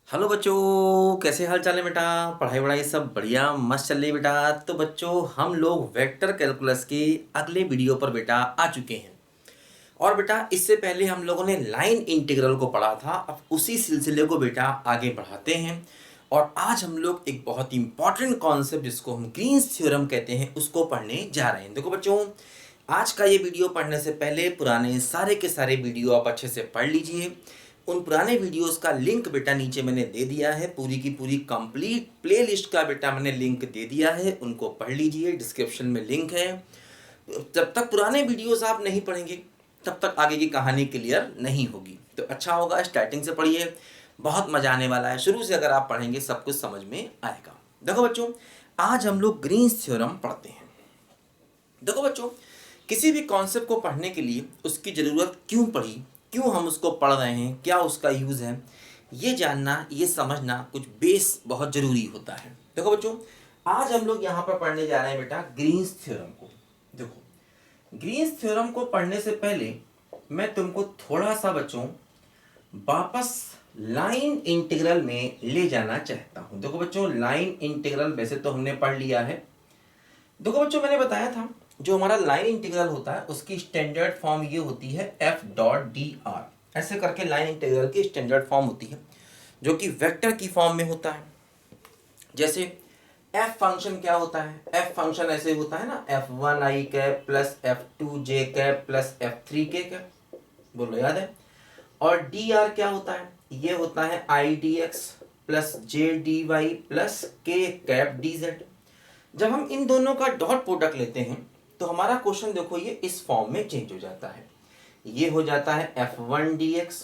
Hello बच्चों, कैसे हाल चाल है बेटा। पढ़ाई वढ़ाई सब बढ़िया मस्त चल रही है बेटा। तो बच्चों, हम लोग वेक्टर कैलकुलस के अगले वीडियो पर बेटा आ चुके हैं। और बेटा, इससे पहले हम लोगों ने लाइन इंटीग्रल को पढ़ा था। अब उसी सिलसिले को बेटा आगे बढ़ाते हैं। और आज हम लोग एक बहुत ही इंपॉर्टेंट कॉन्सेप्ट, जिसको हम ग्रीन्स थ्योरम कहते हैं, उसको पढ़ने जा रहे हैं। देखो बच्चों, आज का ये वीडियो पढ़ने से पहले पुराने सारे के सारे वीडियो आप अच्छे से पढ़ लीजिए। उन पुराने वीडियोस का लिंक बेटा नीचे मैंने दे दिया है। पूरी की पूरी कंप्लीट प्लेलिस्ट का बेटा मैंने लिंक दे दिया है, उनको पढ़ लीजिए। डिस्क्रिप्शन में लिंक है। जब तक पुराने वीडियोस आप नहीं पढ़ेंगे, तब तक आगे की कहानी क्लियर नहीं होगी। तो अच्छा होगा स्टार्टिंग से पढ़िए, बहुत मजा आने वाला है। शुरू से अगर आप पढ़ेंगे सब कुछ समझ में आएगा। देखो बच्चों, आज हम लोग ग्रीन्स थ्योरम पढ़ते हैं। देखो बच्चों, किसी भी कॉन्सेप्ट को पढ़ने के लिए उसकी ज़रूरत क्यों पड़ी, क्यों हम उसको पढ़ रहे हैं, क्या उसका यूज़ है, ये जानना, ये समझना कुछ बेस बहुत ज़रूरी होता है। देखो बच्चों, आज हम लोग यहाँ पर पढ़ने जा रहे हैं बेटा ग्रीन्स थ्योरम को। देखो, ग्रीन्स थ्योरम को पढ़ने से पहले मैं तुमको थोड़ा सा बच्चों वापस लाइन इंटीग्रल में ले जाना चाहता हूँ। देखो बच्चों, लाइन इंटीग्रल वैसे तो हमने पढ़ लिया है। देखो बच्चों, मैंने बताया था जो हमारा लाइन इंटीग्रल होता है उसकी स्टैंडर्ड फॉर्म ये होती है एफ डॉट डी आर। ऐसे करके लाइन इंटीग्रल की स्टैंडर्ड फॉर्म होती है, जो कि वेक्टर की फॉर्म में होता है। जैसे एफ फंक्शन क्या होता है, एफ फंक्शन ऐसे होता है ना, एफ वन आई कैप प्लस एफ टू जे कैप प्लस एफ थ्री के कैप। बोलो, याद है। और डी आर क्या होता है, ये होता है I D X plus J D Y plus K cap D Z. जब हम इन दोनों का डॉट प्रोडक्ट लेते हैं तो हमारा क्वेश्चन देखो ये इस फॉर्म में चेंज हो जाता है। ये हो जाता है F one D X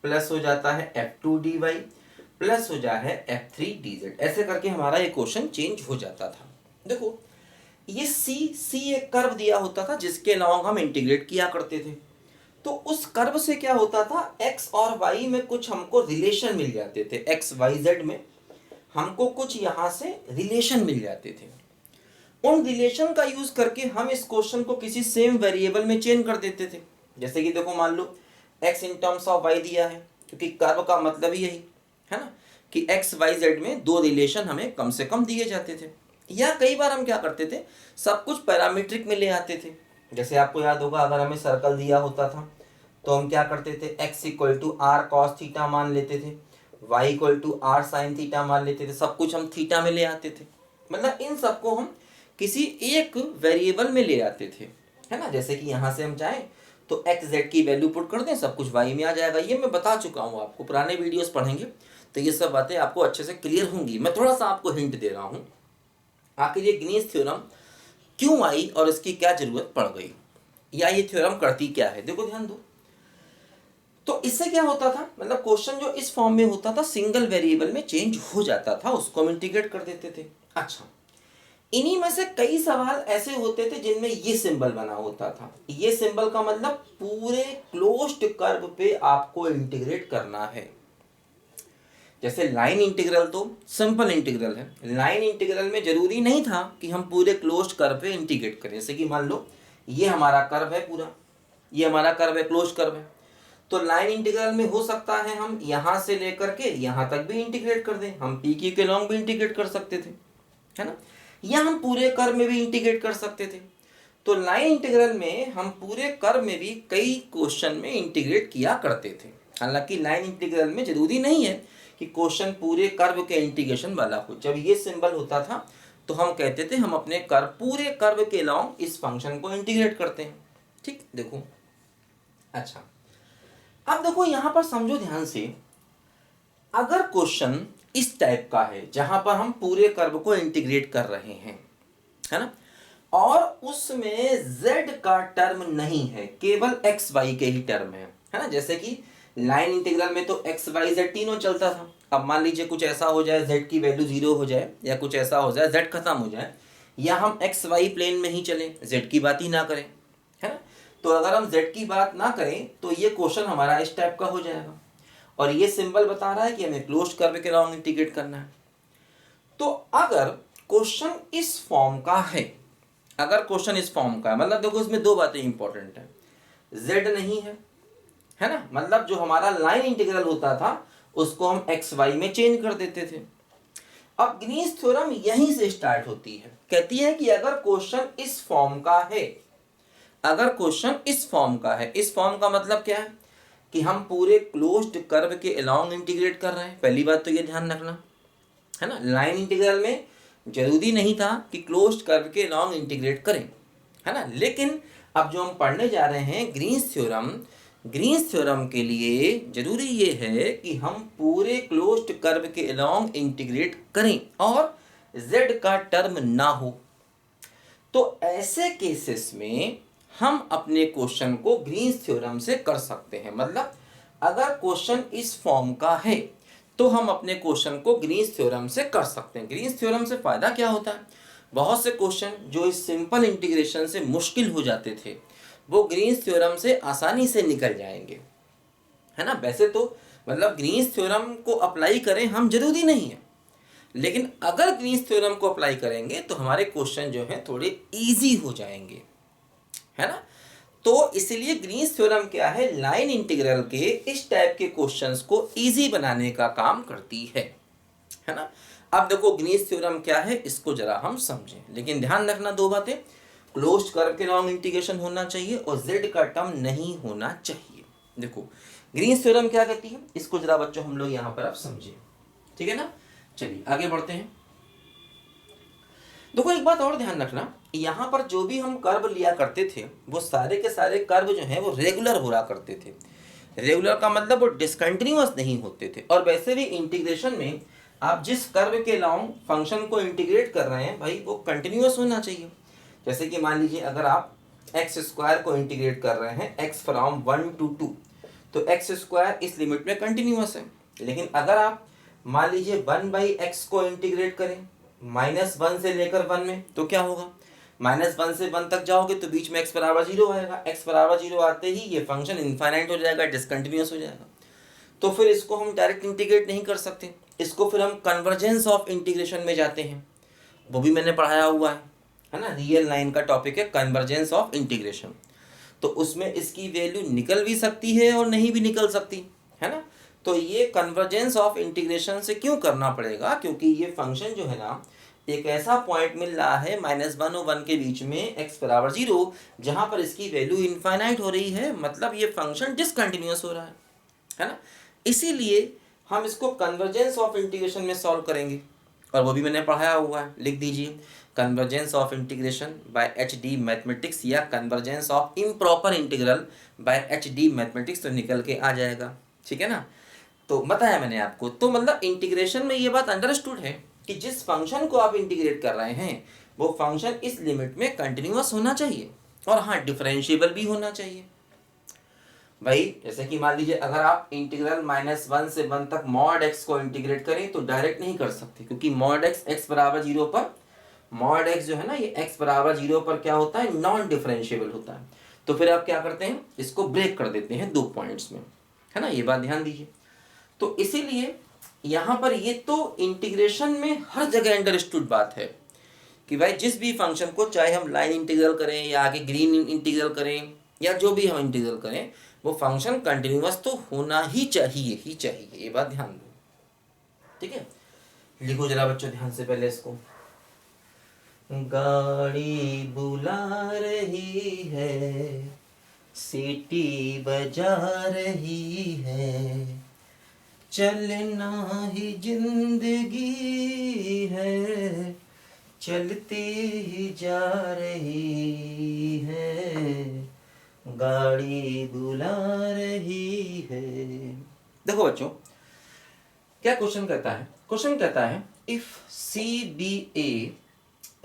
plus हो जाता है F two D Y plus हो जाता है एफ थ्री डी जेड। ऐसे करके हमारा ये क्वेश्चन चेंज हो जाता था। देखो, ये सी एक कर्व दिया होता था जिसके अलॉन्ग हम इंटीग्रेट किया करते थे। तो उस कर्व से क्या होता था, एक्स और वाई में कुछ हमको रिलेशन मिल जाते थे। एक्स वाई जेड में हमको कुछ यहाँ से रिलेशन मिल जाते थे। उन रिलेशन का यूज करके हम इस क्वेश्चन को किसी सेम वेरिएबल में चेंज कर देते थे। जैसे कि देखो, मान लो x in terms of y दिया है, क्योंकि कर्व का मतलब ही यही है ना कि x y z में दो रिलेशन हमें कम से कम दिए जाते थे। या कई बार हम क्या करते थे, सब कुछ पैरामीट्रिक में ले आते थे। जैसे आपको याद होगा, अगर हमें सर्कल दिया होता था तो हम क्या करते थे, x equal to R cos theta मान लेते थे, y equal to R sine theta मान लेते थे। सब कुछ हम थीटा में ले आते थे। मतलब इन सबको हम किसी एक वेरिएबल में ले आते थे, है ना। जैसे कि यहाँ से हम चाहें तो एक्स जेड की वैल्यू पुट कर दें, सब कुछ वाई में आ जाएगा। ये मैं बता चुका हूँ आपको, पुराने वीडियोस पढ़ेंगे तो ये सब बातें आपको अच्छे से क्लियर होंगी। मैं थोड़ा सा आपको हिंट दे रहा हूँ, आखिर ये ग्रीन्स थ्योरम क्यों आई और इसकी क्या जरूरत पड़ गई, या ये थ्योरम करती क्या है। देखो ध्यान दो। तो इससे क्या होता था, मतलब क्वेश्चन जो इस फॉर्म में होता था सिंगल वेरिएबल में चेंज हो जाता था, उसको हम इंटीग्रेट कर देते थे। अच्छा, इन्हीं में से कई सवाल ऐसे होते थे जिनमें ये सिंबल बना होता था। ये सिंबल का मतलब पूरे क्लोज्ड कर्व पे आपको इंटीग्रेट करना है। जैसे लाइन इंटीग्रल तो सिंपल इंटीग्रल है। लाइन इंटीग्रल में जरूरी नहीं था कि हम पूरे क्लोज्ड कर्व पे इंटीग्रेट करें। जैसे कि मान लो ये हमारा कर्व है, पूरा ये हमारा कर्व है, क्लोज्ड कर्व है। तो लाइन इंटीग्रल में हो सकता है हम यहां से लेकर के यहां तक भी इंटीग्रेट कर दें, हम पी क्यू के लॉन्ग भी इंटीग्रेट कर सकते थे, है ना। या हम पूरे कर्व में भी इंटीग्रेट कर सकते थे। तो लाइन इंटीग्रल में हम पूरे कर्व में भी कई क्वेश्चन में इंटीग्रेट किया करते थे। हालांकि लाइन इंटीग्रल में जरूरी नहीं है कि क्वेश्चन पूरे कर्व के इंटीग्रेशन वाला हो। जब ये सिंबल होता था तो हम कहते थे हम अपने कर्व, पूरे कर्व के लॉन्ग इस फंक्शन को इंटीग्रेट करते हैं। ठीक, देखो। अच्छा, अब देखो यहां पर समझो ध्यान से, अगर क्वेश्चन इस टाइप का है जहां पर हम पूरे कर्व को इंटीग्रेट कर रहे हैं, है ना, और उसमें z का टर्म नहीं है, केवल x y के ही टर्म है ना। जैसे कि लाइन इंटीग्रल में तो x y z तीनों चलता था। अब मान लीजिए कुछ ऐसा हो जाए, z की वैल्यू 0 हो जाए, या कुछ ऐसा हो जाए z खत्म हो जाए, या हम x y प्लेन में ही चलें, z की बात ही ना करें, है ना। तो अगर हम z की बात ना करें तो ये क्वेश्चन हमारा इस टाइप का हो जाएगा। और ये सिंबल बता रहा है कि हमें क्लोज्ड कर्व के लॉन्ग इंटीग्रेट करना है। तो अगर क्वेश्चन इस फॉर्म का है, अगर क्वेश्चन इस फॉर्म का है, मतलब देखो इसमें दो बातें इंपॉर्टेंट है। z नहीं है, है ना, मतलब जो हमारा लाइन इंटीग्रल होता था उसको हम एक्स वाई में चेंज कर देते थे। अब ग्रीन्स थ्योरम यहीं से स्टार्ट होती है, कहती है कि अगर क्वेश्चन इस फॉर्म का है, अगर क्वेश्चन इस फॉर्म का है, इस फॉर्म का मतलब क्या है कि हम पूरे क्लोज्ड कर्व के अलोंग इंटीग्रेट कर रहे हैं। पहली बात तो ये ध्यान रखना है ना, लाइन इंटीग्रल में जरूरी नहीं था कि क्लोज्ड कर्व के अलोंग इंटीग्रेट करें, है ना। लेकिन अब जो हम पढ़ने जा रहे हैं ग्रीन्स थ्योरम, ग्रीन्स थ्योरम के लिए जरूरी ये है कि हम पूरे क्लोज्ड कर्व के अलोंग इंटीग्रेट करें और z का टर्म ना हो। तो ऐसे केसेस में हम अपने क्वेश्चन को ग्रीन्स थ्योरम से कर सकते हैं। मतलब अगर क्वेश्चन इस फॉर्म का है तो हम अपने क्वेश्चन को ग्रीन्स थ्योरम से कर सकते हैं। ग्रीन्स थ्योरम से फायदा क्या होता है, बहुत से क्वेश्चन जो इस सिंपल इंटीग्रेशन से मुश्किल हो जाते थे वो ग्रीन्स थ्योरम से आसानी से निकल जाएंगे, है ना। वैसे तो मतलब ग्रीन्स थ्योरम को अप्लाई करें हम जरूरी नहीं है, लेकिन अगर ग्रीन्स थ्योरम को अप्लाई करेंगे तो हमारे क्वेश्चन जो हैं थोड़े इजी हो जाएंगे, है ना। तो इसलिए ग्रीन्स थ्योरम क्या है, लाइन इंटीग्रल के इस टाइप के क्वेश्चंस को इजी बनाने का काम करती है ना। अब देखो ग्रीन्स थ्योरम क्या है इसको जरा हम समझें, लेकिन ध्यान रखना दो बातें, क्लोज्ड कर्व के लॉन्ग इंटीग्रेशन होना चाहिए और z का टर्म नहीं होना चाहिए। देखो ग्रीन्स थ्योरम क्या कहती है, इसको जरा बच्चों हम लोग यहाँ पर अब समझें, ठीक है ना। चलिए आगे बढ़ते हैं। देखो एक बात और ध्यान रखना, यहाँ पर जो भी हम कर्व लिया करते थे वो सारे के सारे कर्व जो हैं वो रेगुलर हो रहा करते थे। रेगुलर का मतलब वो डिसकंटिन्यूअस नहीं होते थे। और वैसे भी इंटीग्रेशन में आप जिस कर्व के लॉन्ग फंक्शन को इंटीग्रेट कर रहे हैं भाई वो कंटिन्यूअस होना चाहिए। जैसे कि मान लीजिए अगर आप एक्स स्क्वायर को इंटीग्रेट कर रहे हैं एक्स फ्रॉम 1 to 2, तो एक्स स्क्वायर इस लिमिट में कंटिन्यूअस है। लेकिन अगर आप मान लीजिए 1/x को इंटीग्रेट करें -1 से लेकर 1 में, तो क्या होगा, -1 से 1 तक जाओगे तो बीच में x बराबर 0 आएगा। x बराबर 0 आते ही ये फंक्शन इनफाइनाइट हो जाएगा, डिसकंटिन्यूअस हो जाएगा। तो फिर इसको हम डायरेक्ट इंटीग्रेट नहीं कर सकते, इसको फिर हम कन्वर्जेंस ऑफ इंटीग्रेशन में जाते हैं, वो भी मैंने पढ़ाया हुआ है ना। रियल 9 का टॉपिक है कन्वर्जेंस ऑफ इंटीग्रेशन। तो उसमें इसकी वैल्यू निकल भी सकती है और नहीं भी निकल सकती, है ना। तो ये कन्वर्जेंस ऑफ इंटीग्रेशन से क्यों करना पड़ेगा, क्योंकि ये फंक्शन जो है ना एक ऐसा पॉइंट मिल रहा है -1 और 1 के बीच में x बराबर 0, जहाँ पर इसकी वैल्यू इनफाइनाइट हो रही है, मतलब ये फंक्शन डिसकंटिन्यूअस हो रहा है ना। इसीलिए हम इसको कन्वर्जेंस ऑफ इंटीग्रेशन में सॉल्व करेंगे और वो भी मैंने पढ़ाया हुआ है, लिख दीजिए convergence of integration by HD mathematics या convergence of improper integral by HD mathematics, तो निकल के आ जाएगा, ठीक है ना। तो बताया मैंने आपको, तो मतलब इंटीग्रेशन में ये बात अंडरस्टूड है कि जिस फंक्शन को आप इंटीग्रेट कर रहे हैं वो फंक्शन इस लिमिट में कंटिन्यूअस होना चाहिए और हाँ डिफरेंशिएबल भी होना चाहिए भाई। जैसे कि मान लीजिए अगर आप इंटीग्रल -1 से 1 तक मॉड x को इंटीग्रेट करें तो डायरेक्ट नहीं कर सकते, क्योंकि मॉड x बराबर 0 पर, मॉड x जो है ना ये x बराबर 0 पर क्या होता है, नॉन डिफरेंशिएबल होता है। तो फिर आप क्या करते हैं, इसको ब्रेक कर देते हैं 2 पॉइंट्स में, है ना। ये बात ध्यान दीजिए। तो इसीलिए यहाँ पर ये तो इंटीग्रेशन में हर जगह अंडरस्टूड बात है कि भाई जिस भी फंक्शन को, चाहे हम लाइन इंटीग्रल करें या आगे ग्रीन इंटीग्रल करें या जो भी हम इंटीग्रल करें, वो फंक्शन कंटिन्यूअस तो होना ही चाहिए ही चाहिए, ये बात ध्यान दो, ठीक है। लिखो जरा बच्चों ध्यान से पहले इसको, गाड़ी बुला रही है, सीटी बजा रही है, चलना ही जिंदगी है, चलती ही जा रही है, गाड़ी बुला रही है। देखो बच्चों क्या क्वेश्चन कहता है, क्वेश्चन कहता है if C be a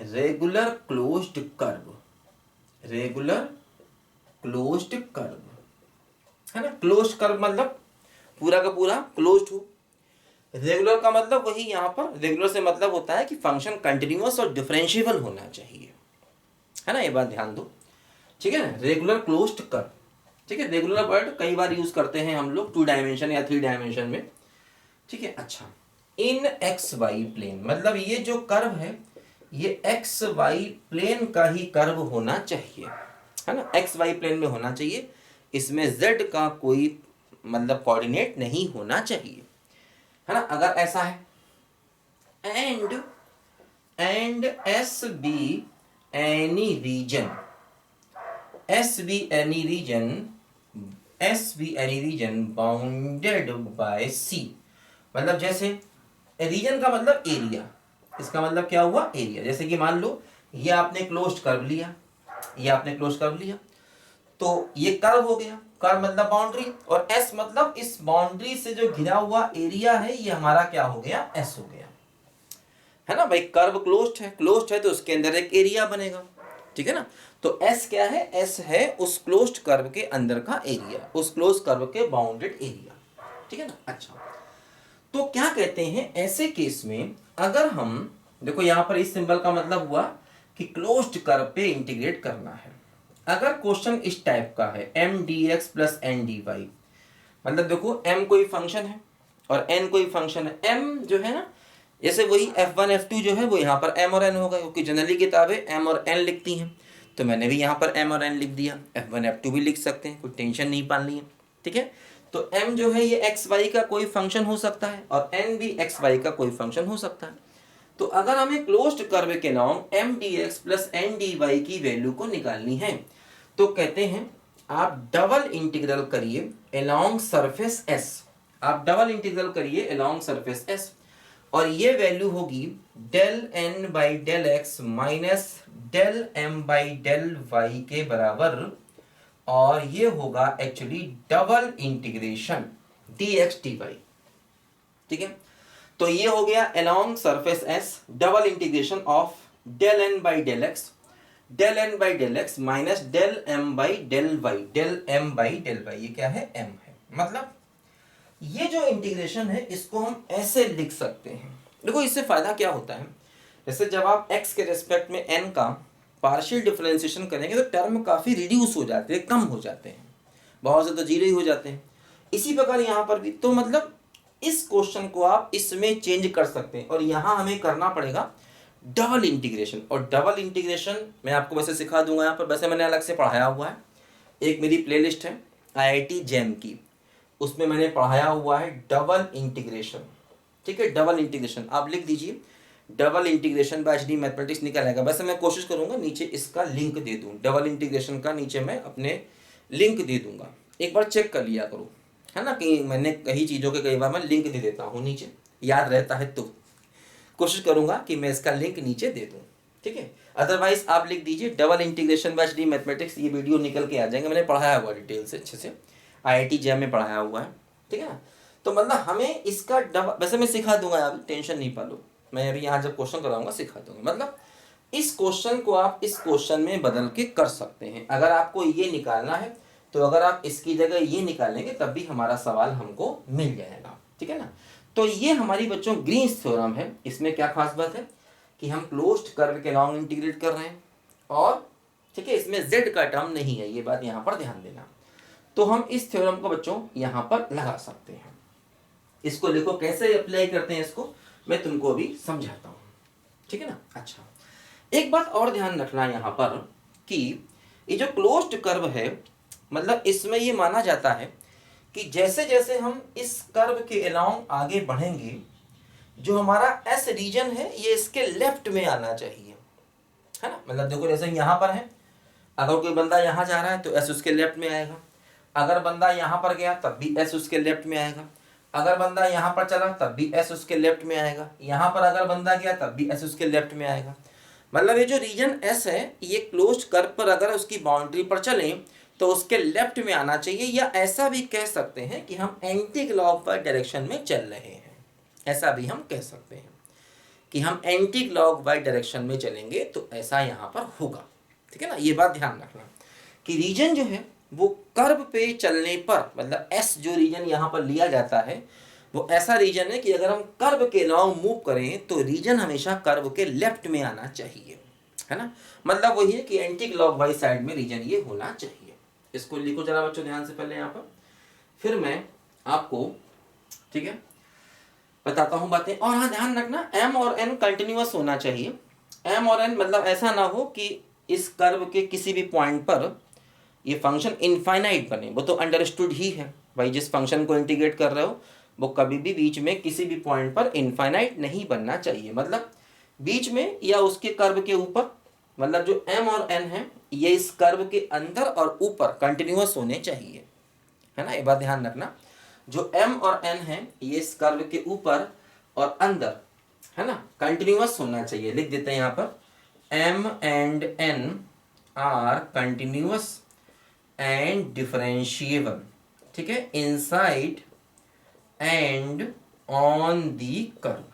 regular closed curve, regular closed curve, है ना। क्लोज्ड कर्व मतलब पूरा का पूरा क्लोज्ड हो, रेगुलर का मतलब वही यहाँ पर, रेगुलर से मतलब होता है कि फंक्शन कंटिन्यूअस और डिफरेंशिएबल होना चाहिए, है ना। ये बात ध्यान दो, ठीक है ना। रेगुलर क्लोज्ड कर्व, ठीक है। रेगुलर वर्ड कई बार यूज करते हैं हम लोग 2 डायमेंशन या 3 डायमेंशन में, ठीक है। अच्छा, इन एक्स वाई प्लेन, मतलब ये जो कर्व है ये एक्स वाई प्लेन का ही कर्व होना चाहिए, है ना। एक्स वाई प्लेन में होना चाहिए, इसमें z का कोई मतलब कोऑर्डिनेट नहीं होना चाहिए। है ना, अगर ऐसा है and S B any region, S B any region bounded by C, मतलब जैसे रीजन का मतलब एरिया, इसका मतलब क्या हुआ एरिया। जैसे कि मान लो ये आपने क्लोज्ड कर्व लिया, ये आपने क्लोज कर्व लिया, तो ये कर्व हो गया, कर्व मतलब बाउंड्री, और एस मतलब इस बाउंड्री से जो घिरा हुआ एरिया है ये हमारा क्या हो गया, एस हो गया, है ना भाई। कर्व क्लोज्ड है तो उसके अंदर एक एरिया बनेगा, ठीक है ना। तो एस क्या है, एस है उस क्लोज्ड कर्व के अंदर का एरिया, उस क्लोज कर्व के बाउंडेड एरिया, ठीक है ना। अच्छा, तो क्या कहते हैं ऐसे केस में, अगर हम देखो यहां पर इस सिंबल का मतलब हुआ कि क्लोज्ड कर्व पे इंटीग्रेट करना है। अगर क्वेश्चन इस टाइप का है M D X plus N D Y, मतलब देखो m कोई फंक्शन है और n कोई फंक्शन है। m जो है ना, जैसे वही f1 f2 जो है वो यहाँ पर m और n होगा, क्योंकि जनरली किताबें m और n लिखती हैं, तो मैंने भी यहाँ पर m और n लिख दिया। f1 f2 भी लिख सकते हैं, कोई टेंशन नहीं पालनी है, ठीक है। तो m जो है ये x y का कोई फंक्शन हो सकता है और n भी x y का कोई फंक्शन हो सकता है। तो अगर हमें क्लोज्ड कर्व के नाम M D X plus N D Y की वैल्यू को निकालनी है, तो कहते हैं आप डबल इंटीग्रल करिए अलोंग सरफेस एस, आप डबल इंटीग्रल करिए अलोंग सरफेस एस, और ये वैल्यू होगी del N by del X minus del M by del Y के बराबर, और ये होगा actually double integration D X D Y, ठीक है। तो ये हो गया along surface S double integration of del N by del X minus del M by del Y, del M by del Y, ये क्या है, एम है। मतलब ये जो इंटीग्रेशन है इसको हम ऐसे लिख सकते हैं। देखो इससे फायदा क्या होता है, जैसे जब आप x के रेस्पेक्ट में n का पार्शियल डिफरेंशिएशन करेंगे तो टर्म काफी रिड्यूस हो जाते हैं, कम हो जाते हैं, बहुत से तो जीरो ही हो जाते हैं। इसी प्रकार यहाँ पर भी, तो मतलब इस क्वेश्चन को आप इसमें चेंज कर सकते हैं, और यहाँ हमें करना पड़ेगा डबल इंटीग्रेशन। और डबल इंटीग्रेशन मैं आपको वैसे सिखा दूंगा यहाँ पर, वैसे मैंने अलग से पढ़ाया हुआ है, एक मेरी प्लेलिस्ट है IIT जैम की, उसमें मैंने पढ़ाया हुआ है डबल इंटीग्रेशन, ठीक है। डबल इंटीग्रेशन आप लिख दीजिए, double integration by HD mathematics निकल आएगा। वैसे मैं कोशिश करूंगा नीचे इसका लिंक दे दूं, डबल इंटीग्रेशन का नीचे मैं अपने लिंक दे दूंगा, एक बार चेक कर लिया करो, है ना, कि मैंने कई चीज़ों के कई बार मैं लिंक दे देता हूँ नीचे, याद रहता है तो कोशिश करूंगा कि मैं इसका लिंक नीचे दे दूं, ठीक है। अदरवाइज आप लिख दीजिए double integration by HD mathematics, ये वीडियो निकल के आ जाएंगे, मैंने पढ़ाया हुआ डिटेल से अच्छे से, IIT जैम में पढ़ाया हुआ है, ठीक है ना। तो मतलब हमें इसका डबल, वैसे मैं सिखा दूंगा, आप टेंशन नहीं पालो, मैं अभी यहाँ जब क्वेश्चन कराऊंगा सिखा दूंगा। मतलब इस क्वेश्चन को आप इस क्वेश्चन में बदल के कर सकते हैं। अगर आपको ये निकालना है तो अगर आप इसकी जगह ये निकालेंगे तब भी हमारा सवाल हमको मिल जाएगा, ठीक है ना। तो ये हमारी बच्चों ग्रीन्स थ्योरम है। इसमें क्या खास बात है कि हम क्लोज्ड कर्व के लॉन्ग इंटीग्रेट कर रहे हैं, और ठीक है इसमें z का टर्म नहीं है, ये बात यहाँ पर ध्यान देना। तो हम इस थ्योरम को बच्चों यहाँ पर लगा सकते हैं। इसको देखो कैसे अप्लाई करते हैं, इसको मैं तुमको अभी समझाता हूँ, ठीक है ना। अच्छा, एक बात और ध्यान रखना यहाँ पर कि ये जो क्लोज्ड कर्व है, मतलब इसमें ये माना जाता है कि जैसे जैसे हम इस कर्व के अलोंग आगे बढ़ेंगे, जो हमारा एस रीजन है ये इसके लेफ्ट में आना चाहिए, है ना। मतलब देखो जैसे यहाँ पर है, अगर कोई बंदा यहाँ जा रहा है तो एस उसके लेफ्ट में आएगा, अगर बंदा यहाँ पर गया तब भी एस उसके लेफ्ट में आएगा, अगर बंदा यहाँ पर चला तब भी एस उसके लेफ्ट में आएगा, यहाँ पर अगर बंदा गया तब भी एस उसके लेफ्ट में आएगा। मतलब ये जो रीजन एस है ये क्लोज्ड कर्व पर अगर उसकी बाउंड्री पर चलें तो उसके लेफ्ट में आना चाहिए, या ऐसा भी कह सकते हैं कि हम एंटी क्लॉकवाइज डायरेक्शन में चल रहे हैं, ऐसा भी हम कह सकते हैं कि हम एंटी क्लॉकवाइज डायरेक्शन में चलेंगे, तो ऐसा यहाँ पर होगा, ठीक है ना। ये बात ध्यान रखना कि रीजन जो है वो कर्व पे चलने पर, मतलब एस जो रीजन यहाँ पर लिया जाता है वो ऐसा रीजन है कि अगर हम कर्व के अलावा मूव करें तो रीजन हमेशा कर्व के लेफ्ट में आना चाहिए, है ना। मतलब वही है कि एंटी क्लॉकवाइज साइड में रीजन ये होना चाहिए। इसको लिखो जरा बच्चों ध्यान से पहले यहाँ पर, फिर मैं आपको ठीक है बताता हूँ बातें। और हाँ ध्यान रखना m और n कंटिन्यूअस होना चाहिए। m और n मतलब ऐसा ना हो कि इस कर्व के किसी भी पॉइंट पर ये फंक्शन इनफाइनाइट बने, वो तो अंडरस्टूड ही है भाई, जिस फंक्शन को इंटीग्रेट कर रहे हो वो कभी भी बीच में किसी भी पॉइंट पर इनफाइनाइट नहीं बनना चाहिए। मतलब बीच में या उसके कर्व के ऊपर, मतलब जो m और n है ये इस कर्व के अंदर और ऊपर कंटिन्यूअस होने चाहिए, है ना। ये बात ध्यान रखना, जो m और n है ये इस कर्व के ऊपर और अंदर, है ना, कंटिन्यूअस होना चाहिए। लिख देते हैं यहाँ पर m and n are continuous and differentiable, ठीक है, inside and on the curve,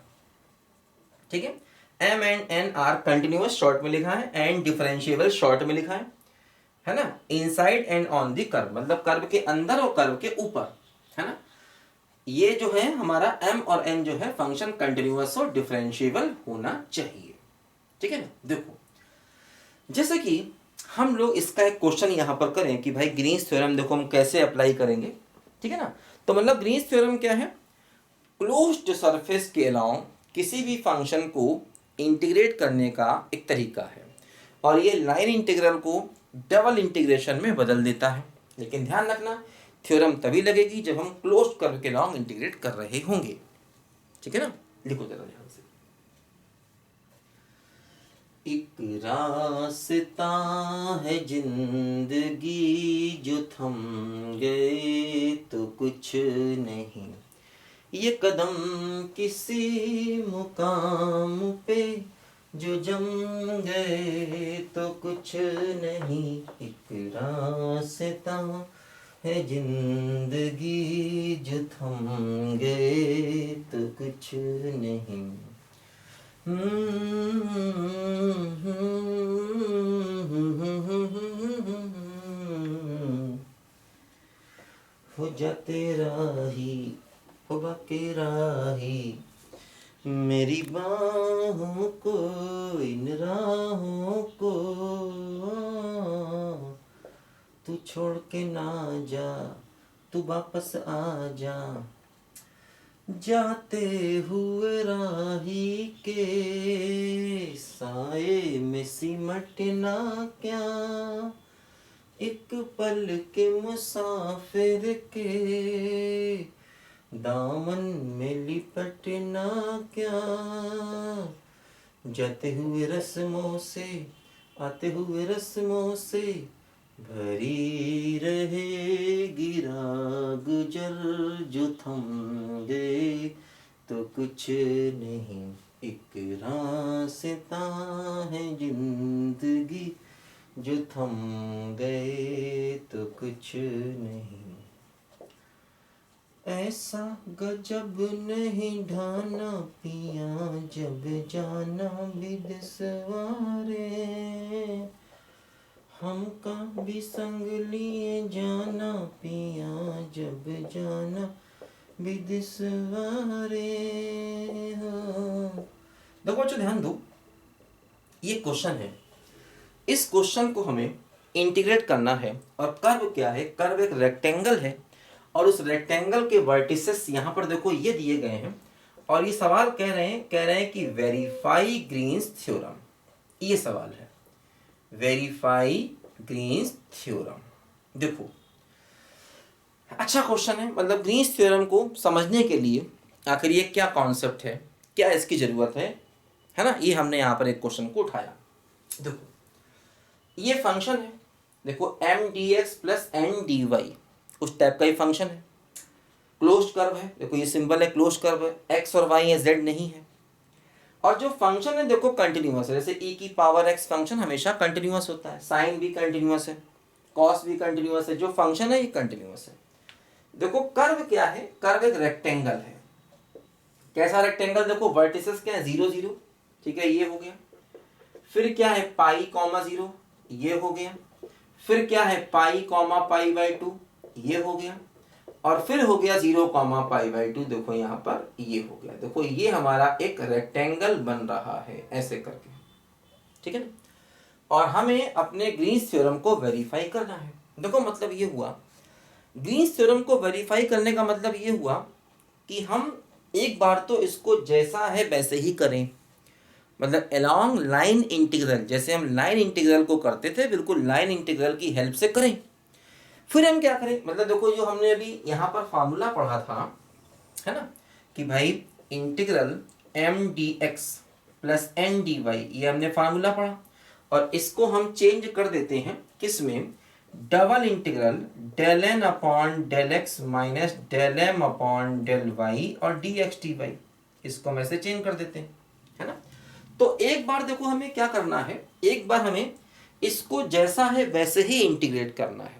ठीक है। m and n are continuous short में लिखा है, एंड डिफरेंशिएबल शॉर्ट में लिखा है ना। Inside and on the curve मतलब कर्व के अंदर और कर्व के ऊपर, है ना। ये जो है हमारा m और n जो है फंक्शन कंटिन्यूअस और डिफरेंशिएबल होना चाहिए, ठीक है ना। देखो जैसे कि हम लोग इसका एक क्वेश्चन यहाँ पर करें कि भाई ग्रीन्स थ्योरम देखो हम कैसे अप्लाई करेंगे, ठीक है ना। तो मतलब ग्रीन्स थ्योरम क्या है, क्लोज्ड सरफेस के अलाउंग किसी भी फंक्शन को इंटीग्रेट करने का एक तरीका है, और ये लाइन इंटीग्रल को डबल इंटीग्रेशन में बदल देता है। लेकिन ध्यान रखना थ्योरम तभी लगेगी जब हम क्लोज्ड कर्व के अलाउंग इंटीग्रेट कर रहे होंगे, ठीक है ना। लिखो जरा ध्यान से, एक रास्ता है जिंदगी जो थम गए तो कुछ नहीं, ये कदम किसी मुकाम पे जो जम गए तो कुछ नहीं, एक रास्ता है जिंदगी जो थम गए तो कुछ नहीं। हो जा तेरा ही हो बाकेरा ही मेरी बाहों को इन राहों को, तू छोड़ के ना जा तू वापस आ जा, जाते हुए राही के साए में सिमटना क्या, एक पल के मुसाफिर के दामन में लिपटना क्या, जाते हुए रस्मों से आते हुए रस्मों से भरी रहेगी राह गुजर जो थम गए तो कुछ नहीं, एक रास्ता है जिंदगी जो थम गए तो कुछ नहीं। ऐसा गजब नहीं ढाना पिया जब जाना विद सवारे, हमका भी संग लिए जाना पिया जब जाना विद सवारे हो। देखो बच्चों ध्यान दो, ये क्वेश्चन है, इस क्वेश्चन को हमें इंटीग्रेट करना है, और कर्व क्या है, कर्व एक रेक्टेंगल है, और उस रेक्टेंगल के वर्टिसेस यहाँ पर देखो ये दिए गए हैं, और ये सवाल कह रहे हैं कि वेरीफाई ग्रीन्स थ्योरम, ये सवाल है वेरीफाई ग्रीन्स थ्योरम। देखो अच्छा क्वेश्चन है, मतलब ग्रीन्स थ्योरम को समझने के लिए आखिर ये क्या कॉन्सेप्ट है, क्या इसकी जरूरत है ना, ये हमने यहाँ पर एक क्वेश्चन को उठाया। देखो ये फंक्शन है, देखो M D X plus N D Y उस टाइप का ही फंक्शन है, क्लोज्ड कर्व है, देखो ये सिंबल है क्लोज्ड कर्व है, एक्स और वाई है जेड नहीं है, और जो फंक्शन है देखो कंटिन्यूअस है, जैसे e की पावर x फंक्शन हमेशा कंटिन्यूअस होता है, साइन भी कंटिन्यूअस है, कॉस भी कंटिन्यूअस है, जो फंक्शन है ये कंटिन्यूअस है। देखो कर्व क्या है, कर्व एक रेक्टेंगल है, कैसा रेक्टेंगल, देखो वर्टिसेस क्या है 0 0, ठीक है ये हो गया, फिर क्या है पाई कॉमा 0 ये हो गया, फिर क्या है पाई कॉमा पाई बाई 2 ये हो गया, और फिर हो गया 0 कॉमा पाई बाई 2, देखो यहाँ पर ये हो गया, देखो ये हमारा एक रेक्टेंगल बन रहा है ऐसे करके, ठीक है ना। और हमें अपने ग्रीन्स थ्योरम को वेरीफाई करना है। देखो मतलब ये हुआ, ग्रीन्स थ्योरम को वेरीफाई करने का मतलब ये हुआ कि हम एक बार तो इसको जैसा है वैसे ही करें, मतलब अलोंग लाइन इंटीग्रल, जैसे हम लाइन इंटीग्रल को करते थे बिल्कुल लाइन इंटीग्रल की हेल्प से करें। फिर हम क्या करें, मतलब देखो जो हमने अभी यहाँ पर फार्मूला पढ़ा था है ना, कि भाई integral M D X plus N D Y, ये हमने फार्मूला पढ़ा, और इसको हम चेंज कर देते हैं किस में, double integral del N upon del X minus del M upon del Y और डी एक्स डी वाई, इसको हम ऐसे चेंज कर देते हैं, है ना। तो एक बार देखो हमें क्या करना है, एक बार हमें इसको जैसा है वैसे ही इंटीग्रेट करना है,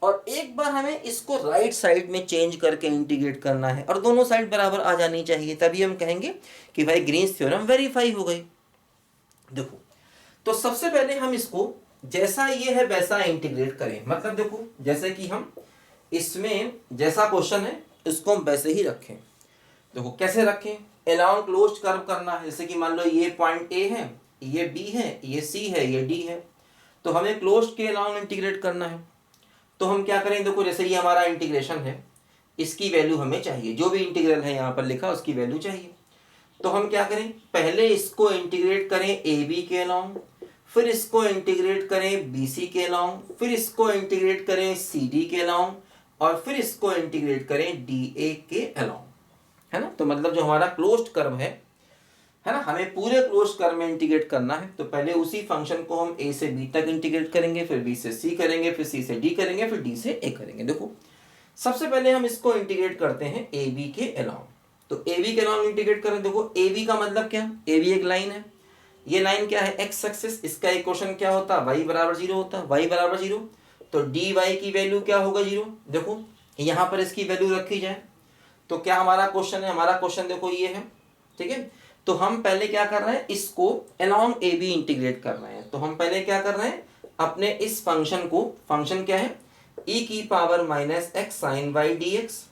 और एक बार हमें इसको राइट साइड में चेंज करके इंटीग्रेट करना है, और दोनों साइड बराबर आ जानी चाहिए, तभी हम कहेंगे कि भाई ग्रीन्स थ्योरम वेरीफाई हो गई। देखो तो सबसे पहले हम इसको जैसा ये है वैसा इंटीग्रेट करें, मतलब देखो जैसे कि हम इसमें जैसा क्वेश्चन है इसको हम वैसे ही रखें। देखो कैसे रखें, अलोंग क्लोज्ड कर्व करना है, जैसे कि मान लो ये पॉइंट ए है, ये बी है, ये सी है, ये डी है, तो हमें क्लोज्ड के अलोंग इंटीग्रेट करना है। तो हम क्या करें, देखो जैसे ये हमारा इंटीग्रेशन है, इसकी वैल्यू हमें चाहिए, जो भी इंटीग्रल है यहाँ पर लिखा उसकी वैल्यू चाहिए। तो हम क्या करें, पहले इसको इंटीग्रेट करें ए बी के अलोंग, फिर इसको इंटीग्रेट करें बी सी के अलोंग, फिर इसको इंटीग्रेट करें सी डी के अलोंग, और फिर इसको इंटीग्रेट करें डी ए के अलोंग, है ना। तो मतलब जो हमारा क्लोज्ड कर्व है ना, हमें पूरे क्लोज्ड कर्व में इंटीग्रेट करना है। तो पहले उसी फंक्शन को हम ए से बी तक इंटीग्रेट करेंगे, फिर बी से सी करेंगे, फिर सी से डी करेंगे, फिर डी से ए करेंगे। देखो सबसे पहले हम इसको इंटीग्रेट करते हैं ए बी के अलोंग। तो ए बी के अलोंग इंटीग्रेट करें, देखो ए बी का मतलब क्या, ए बी एक लाइन है, ये लाइन क्या है, एक्स एक्सिस, इसका इक्वेशन क्या होता है, y बराबर 0 होता है, y बराबर 0, तो डी वाई की वैल्यू क्या होगा 0। देखो यहाँ पर इसकी वैल्यू रखी जाए तो क्या हमारा क्वेश्चन है, हमारा क्वेश्चन देखो ये है, ठीक है। तो हम पहले क्या कर रहे हैं, इसको अलोंग ए बी इंटीग्रेट कर रहे हैं। तो हम पहले क्या कर रहे हैं, अपने इस फंक्शन को, फंक्शन क्या है, e की power minus X sine Y D X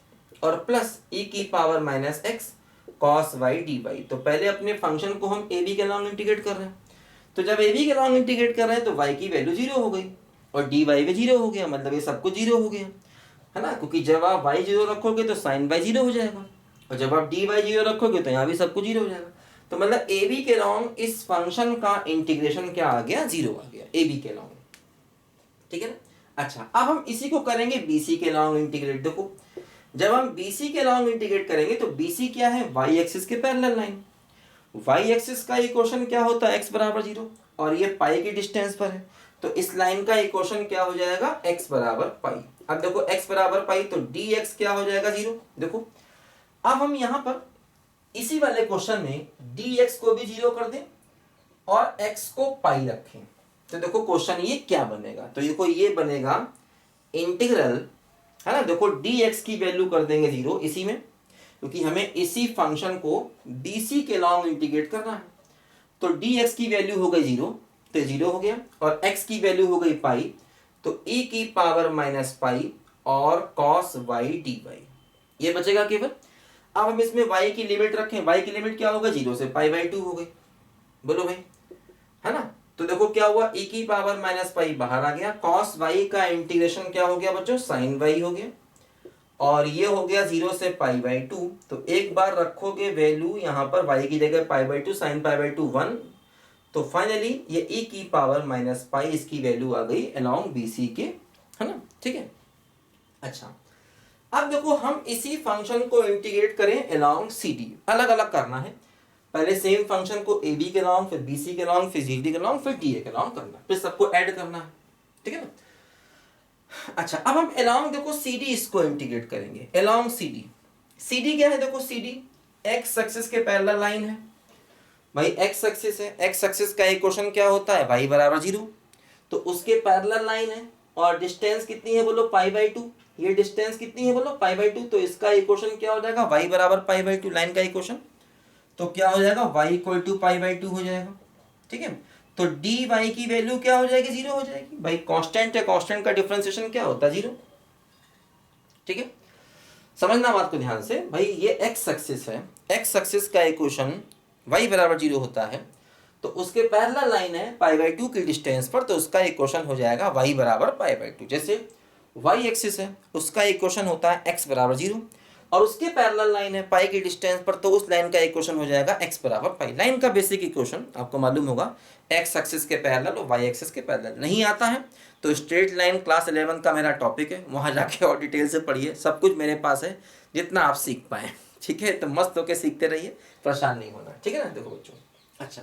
और प्लस e की power minus X cos Y D Y. तो पहले अपने फंक्शन को हम ए बी के अलोंग इंटीग्रेट कर रहे हैं। तो जब ए बी के अलोंग इंटीग्रेट कर रहे हैं तो y की वैल्यू 0 हो गई और डी वाई भी 0 हो गया, मतलब ये सब कुछ 0 हो गया, है ना, क्योंकि जब आप y 0 रखोगे तो साइन वाई 0 हो जाएगा, और जब आप डी वाई 0 रखोगे तो यहाँ भी सब कुछ 0 हो जाएगा। तो मतलब ए बी के अलोंग इस फंक्शन का इंटीग्रेशन क्या आ गया, 0 आ गया ए बी के अलोंग, ठीक है ना। अच्छा अब हम इसी को करेंगे बी सी के अलोंग इंटीग्रेट। देखो जब हम बी सी के अलोंग इंटीग्रेट करेंगे तो बी सी क्या है, वाई एक्सिस के पैरेलल लाइन, वाई एक्सिस का इक्वेशन क्या होता है, एक्स बराबर 0, और ये पाई की डिस्टेंस पर है, तो इस लाइन का इक्वेशन क्या हो जाएगा, एक्स बराबर पाई। अब देखो एक्स बराबर पाई तो डी एक्स क्या हो जाएगा 0। देखो अब हम यहाँ पर इसी वाले क्वेश्चन में डी एक्स को भी 0 कर दें और एक्स को पाई रखें, तो देखो क्वेश्चन ये क्या बनेगा, तो देखो ये बनेगा इंटीग्रल, है ना, देखो डी एक्स की वैल्यू कर देंगे 0 इसी में, क्योंकि हमें इसी फंक्शन को बी सी के अलोंग इंटीग्रेट करना है। तो डी एक्स की वैल्यू हो गई 0, तो 0 हो गया, और x की वैल्यू हो गई पाई, तो e की पावर माइनस पाई और कॉस वाई डी वाई, ये बचेगा केवल। अब हम इसमें y की लिमिट रखें, y की लिमिट क्या होगा, 0 से पाई बाई 2 हो गई, बोलो भाई, है ना। तो देखो क्या हुआ, e की पावर माइनस पाई बाहर आ गया, कॉस वाई का इंटीग्रेशन क्या हो गया बच्चों, साइन वाई हो गया, और ये हो गया 0 से पाई बाई 2। तो एक बार रखोगे वैल्यू यहाँ पर y की जगह पाई बाई 2, साइन पाई बाई 2 1, तो फाइनली ये e की पावर माइनस पाई, इसकी वैल्यू आ गई अलोंग बी सी के, है ना, ठीक है। अच्छा अब देखो हम इसी फंक्शन को इंटीग्रेट करें अलोंग सी डी, अलग अलग करना है, पहले सेम फंक्शन को ए बी के अलोंग, फिर बी सी के अलोंग, फिर सी डी के अलोंग, फिर डी ए के अलोंग करना, फिर सबको ऐड करना है, ठीक है ना। अच्छा अब हम अलोंग देखो सी डी इसको इंटीग्रेट करेंगे, along C D, C D क्या है, देखो सी डी एक्स एक्सिस के पैरेलल लाइन है, भाई एक्स एक्सिस है, एक्स एक्सिस का इक्वेशन क्या होता है, y बराबर 0, तो उसके पैरेलल लाइन है, और डिस्टेंस कितनी है बोलो, पाई बाई 2, ये डिस्टेंस कितनी है बोलो, पाई बाई 2, तो इसका इक्वेशन क्या हो जाएगा, y बराबर पाई बाई 2, लाइन का इक्वेशन, तो क्या हो जाएगा, y equal to pi by 2 हो जाएगा, ठीक है। तो डी वाई की वैल्यू क्या हो जाएगी, 0 हो जाएगी, भाई कांस्टेंट है, कांस्टेंट का डिफरेंशिएशन क्या होता है, 0, ठीक है। समझना बात को ध्यान से, भाई ये एक्स एक्सिस है, एक्स एक्सिस का इक्वेशन y बराबर 0 होता है, तो उसके पैरेलल लाइन है पाई बाई 2 की डिस्टेंस पर, तो उसका इक्वेशन हो जाएगा y बराबर पाई बाई 2। जैसे y एक्सिस है उसका इक्वेशन होता है x बराबर 0, और उसके पैरेलल लाइन है पाई की डिस्टेंस पर, तो उस लाइन का इक्वेशन हो जाएगा x बराबर पाई। लाइन का बेसिक इक्वेशन आपको मालूम होगा, x एक्सिस के पैरेलल और y एक्सिस के पैरेलल। नहीं आता है तो स्ट्रेट लाइन क्लास 11 का मेरा टॉपिक है, वहाँ जाके और डिटेल से पढ़िए, सब कुछ मेरे पास है जितना आप सीख पाएँ, ठीक है, तो मस्त होकर सीखते रहिए, परेशान नहीं होना, ठीक है ना। देखो बच्चों, अच्छा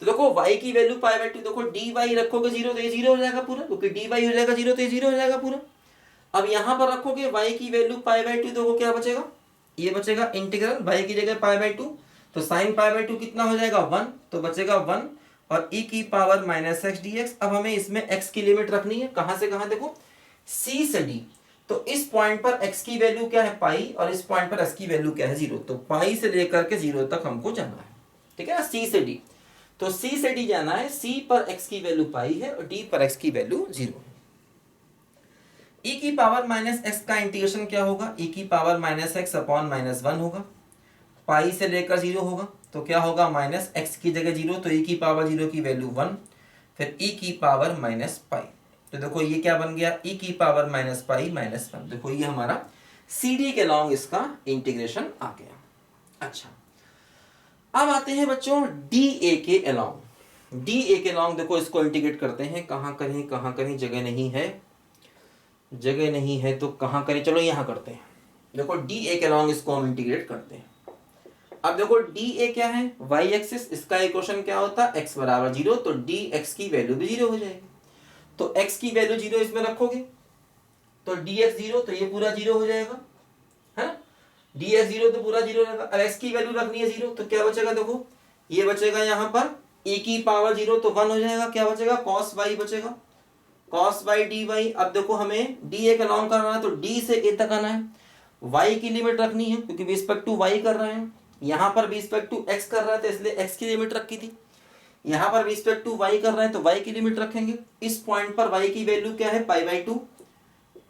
तो देखो y की वैल्यू पाई बाई 2, देखो dy रखोगे 0 तो ये 0 हो जाएगा पूरा, क्योंकि dy हो जाएगा 0 तो ये 0 हो जाएगा पूरा। अब यहाँ पर रखोगे y की वैल्यू पाई बाई 2, देखो क्या बचेगा, ये बचेगा इंटीग्रल y की जगह पाई बाई 2, तो साइन पाई बाई 2 कितना हो जाएगा 1, तो बचेगा 1 और e की power minus x D x. अब हमें इसमें x की लिमिट रखनी है, कहाँ से कहाँ, देखो c से d, तो इस पॉइंट पर x की वैल्यू क्या है पाई और इस पॉइंट पर x की वैल्यू क्या है 0, तो पाई से लेकर के 0 तक हमको जाना है, ठीक है ना, c से d। तो c से d जाना है, c पर x की वैल्यू पाई है और d पर x की वैल्यू 0 है। e की पावर माइनस एक्स का इंटीग्रेशन क्या होगा, e की power minus x upon minus 1 होगा, पाई से लेकर 0 होगा, तो क्या होगा माइनस एक्स की जगह 0, तो e की पावर 0 की वैल्यू 1, फिर e की पावर माइनस पाई, तो देखो ये क्या बन गया, e की पावर माइनस पाई माइनस 1। देखो ये हमारा सी डी के लॉन्ग इसका इंटीग्रेशन आ गया। अच्छा अब आते हैं बच्चों डी ए के अलॉन्ग। डी ए के अलॉन्ग देखो इसको इंटीग्रेट करते हैं, कहाँ करें, जगह नहीं है तो कहाँ करें, चलो यहाँ करते हैं। देखो डी ए के अलॉन्ग इसको हम इंटीग्रेट करते हैं। अब देखो डी ए क्या है, वाई एक्सिस, इसका इक्वेशन क्या होता है x बराबर 0, तो डी एक्स की वैल्यू भी 0 हो जाएगी, तो x की वैल्यू 0 इसमें रखोगे तो डी एक्स 0, तो ये पूरा 0 हो जाएगा, है ना, डी एक्स 0 तो पूरा 0 रहेगा। अब x की वैल्यू रखनी है 0, तो क्या बचेगा, देखो ये बचेगा यहाँ पर e की पावर 0 तो 1 हो जाएगा, क्या बचेगा cos y बचेगा, cos y dy। अब देखो हमें डी का लॉन्ग करना है तो d से a तक आना है, y की लिमिट रखनी है क्योंकि रिस्पेक्ट टू y कर रहे हैं, यहाँ पर रिस्पेक्ट टू x कर रहा है तो इसलिए x की लिमिट रखी थी, यहाँ पर रिस्पेक्ट टू y कर रहे हैं तो y की लिमिट रखेंगे। इस पॉइंट पर y की वैल्यू क्या है पाई बाई 2,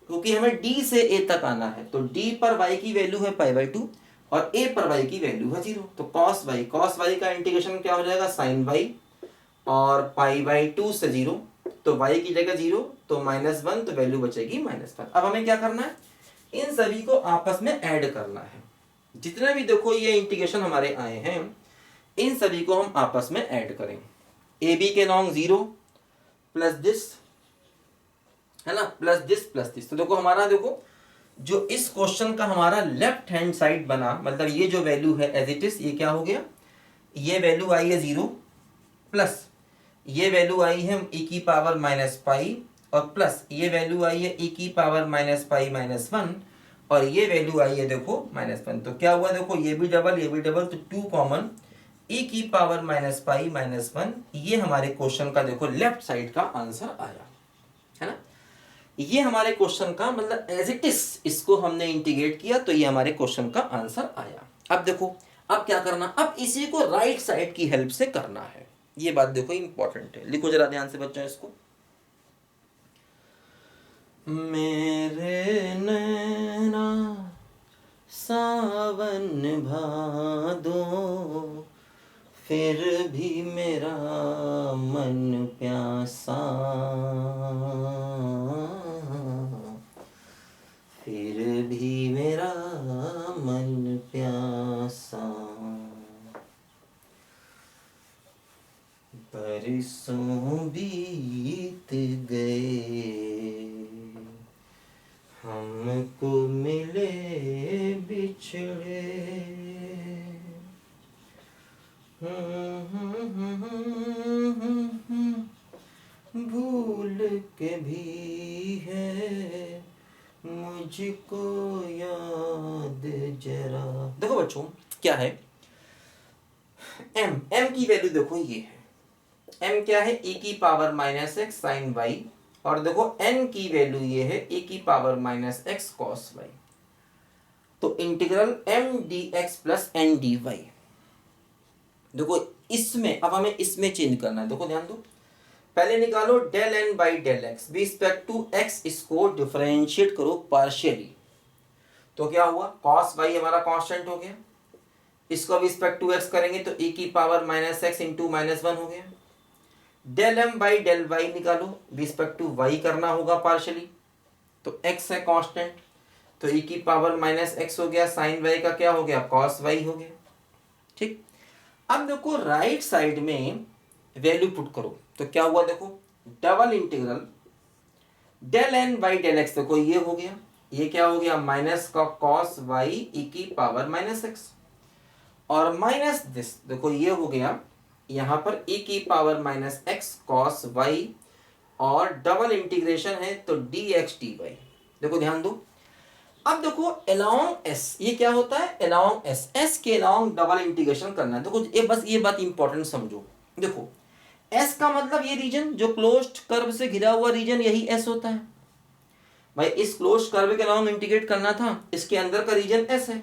क्योंकि हमें d से a तक आना है, तो d पर y की वैल्यू है पाई बाई 2 और a पर y की वैल्यू है 0, तो cos y का इंटीग्रेशन क्या हो जाएगा sin y और पाई बाई 2 से 0, तो y की जगह 0 तो -1, तो वैल्यू बचेगी -1। अब हमें क्या करना है, इन सभी को आपस में ऐड करना है, जितने भी देखो ये इंटीग्रेशन हमारे आए हैं इन सभी को हम आपस में ऐड करें। ए बी के लॉन्ग 0 प्लस दिस, है ना, प्लस दिस, तो देखो हमारा देखो जो इस क्वेश्चन का हमारा लेफ्ट हैंड साइड बना, मतलब ये जो वैल्यू है एज इट इज, ये क्या हो गया, ये वैल्यू आई है 0 प्लस ये वैल्यू आई है e की पावर माइनस पाई और प्लस ये वैल्यू आई है e की पावर माइनस पाई माइनस 1 और ये वैल्यू आई है देखो -1, तो क्या हुआ, देखो ये भी डबल तो 2 कॉमन, e की पावर माइनस पाई माइनस 1, ये हमारे क्वेश्चन का देखो लेफ्ट साइड का आंसर आया, है ना। ये हमारे क्वेश्चन का मतलब एज इट इज इसको हमने इंटीग्रेट किया तो ये हमारे क्वेश्चन का आंसर आया। अब देखो अब क्या करना, अब इसी को राइट साइड की हेल्प से करना है, ये बात देखो इंपॉर्टेंट है, लिखो जरा ध्यान से बच्चों इसको। मेरे नैना सावन भादो फिर भी मेरा मन प्यासा, फिर भी मेरा मन प्यासा, बरसों बीत गए हमको मिले बिछड़े, भूल के भी है मुझको याद जरा। देखो बच्चों क्या है, m की वैल्यू देखो ये है, m क्या है e की power minus X sine y और देखो n की वैल्यू ये है e की power minus X cos y, तो integral m dx plus n dy। देखो इसमें अब हमें इसमें चेंज करना है, देखो ध्यान दो, पहले निकालो del n by del X respect to x, इसको डिफरेंशिएट करो पार्शियली, तो क्या हुआ cos y हमारा कांस्टेंट हो गया, इसको रिस्पेक्ट टू x करेंगे तो e की पावर माइनस एक्स इंटू -1 हो गया, del m by del y निकालो रिस्पेक्ट टू y करना होगा पार्शियली, तो x है कांस्टेंट तो e की पावर माइनस एक्स हो गया, साइन y का क्या हो गया cos y हो गया, ठीक। अब देखो राइट साइड में वैल्यू पुट करो तो क्या हुआ, देखो double integral del n by del X, देखो ये हो गया ये क्या हो गया माइनस का कॉस वाई ई की पावर माइनस एक्स, और माइनस दिस देखो ये हो गया यहाँ पर ई की power minus X cos Y, और डबल इंटीग्रेशन है तो डी एक्स डी वाई। देखो ध्यान दो, अब देखो अलोंग एस, ये क्या होता है अलोंग एस, एस के अलोंग डबल इंटीग्रेशन करना है। देखो ये बस ये बात इंपॉर्टेंट समझो। देखो एस का मतलब ये रीजन जो क्लोज्ड कर्व से घिरा हुआ रीजन, यही एस होता है भाई। इस क्लोज्ड कर्व के अलोंग इंटीग्रेट करना था, इसके अंदर का रीजन एस है।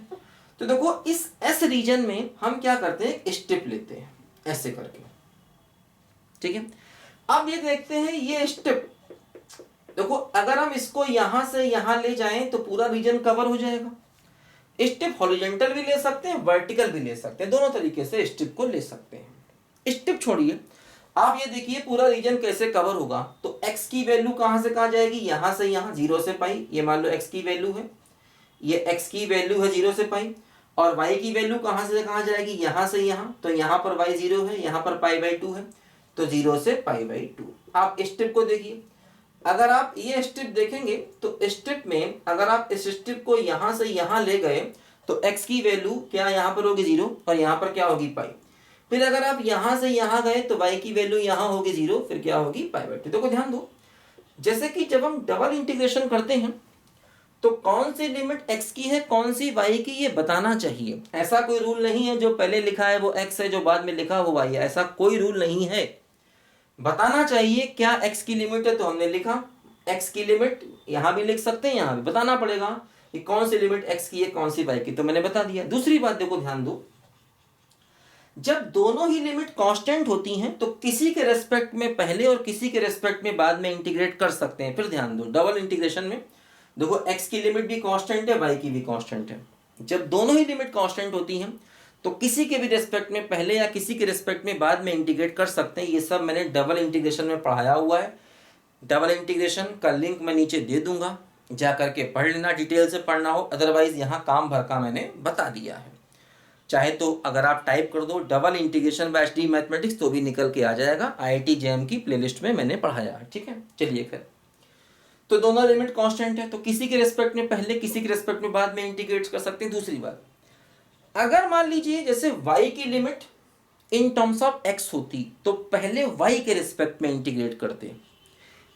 तो देखो इस एस रीजन में हम क्या करते हैं, स्टेप लेते हैं ऐसे करके, ठीक है। अब ये देखते हैं ये स्टेप, देखो अगर हम इसको यहां से यहां ले जाएं तो पूरा रीजन कवर हो जाएगा। स्टेप हॉरिजॉन्टल भी ले सकते हैं, वर्टिकल भी ले सकते हैं, दोनों तरीके से स्टेप को ले सकते हैं। स्टेप छोड़िए, आप ये देखिए पूरा रीजन कैसे कवर होगा। तो x की वैल्यू कहां से कहां जाएगी, यहां से यहां 0 से पाई, ये मान लो x की वैल्यू है, ये x की वैल्यू है 0 से पाई। और y की वैल्यू कहां से कहां जाएगी, यहां से यहां, तो यहां पर y 0 है, यहां पर पाई बाई 2 है, तो 0 से पाई बाई 2। आप स्टेप को देखिए, अगर आप ये स्टेप देखेंगे तो स्टेप में अगर आप इस स्टेप को यहां से यहां ले गए तो x की वैल्यू क्या यहां पर होगी 0, और यहां पर क्या होगी पाई। फिर अगर आप यहां से यहां गए तो y की वैल्यू यहां होगी 0, फिर क्या होगी पाई बाई 2। देखो ध्यान दो, जैसे कि जब हम डबल इंटीग्रेशन करते हैं तो कौन सी लिमिट x की है कौन सी y की, ये बताना चाहिए। ऐसा कोई रूल नहीं है जो पहले लिखा है वो x है, जो बाद में लिखा वो y है, ऐसा कोई रूल नहीं है। बताना चाहिए क्या x की लिमिट है, तो हमने लिखा x की लिमिट, यहां भी लिख सकते हैं, यहां भी बताना पड़ेगा कि कौन सी लिमिट x की है कौन सी y की, तो मैंने बता दिया। दूसरी बात देखो ध्यान दो, जब दोनों ही लिमिट कांस्टेंट होती हैं तो किसी के रेस्पेक्ट में पहले और किसी के रेस्पेक्ट में बाद में इंटीग्रेट कर सकते हैं। फिर ध्यान दो डबल इंटीग्रेशन में देखो x की लिमिट भी कांस्टेंट है, y की भी कांस्टेंट है। जब दोनों ही लिमिट कांस्टेंट होती हैं तो किसी के भी रेस्पेक्ट में पहले या किसी के रेस्पेक्ट में बाद में इंटीग्रेट कर सकते हैं। ये सब मैंने डबल इंटीग्रेशन में पढ़ाया हुआ है। डबल इंटीग्रेशन का लिंक मैं नीचे दे दूंगा, जा करके पढ़ लेना, डिटेल से पढ़ना हो, अदरवाइज यहाँ काम भर का मैंने बता दिया है। चाहे तो अगर आप टाइप कर दो double integration by HD mathematics तो भी निकल के आ जाएगा, आईआईटी जेएम की प्लेलिस्ट में मैंने पढ़ाया है, ठीक है। चलिए फिर, तो दोनों लिमिट कांस्टेंट है तो किसी के रेस्पेक्ट में पहले किसी के रेस्पेक्ट में बाद में इंटीग्रेट कर सकते हैं। दूसरी बात, अगर मान लीजिए जैसे y की limit in terms of x होती तो पहले y के रेस्पेक्ट में इंटीग्रेट करते,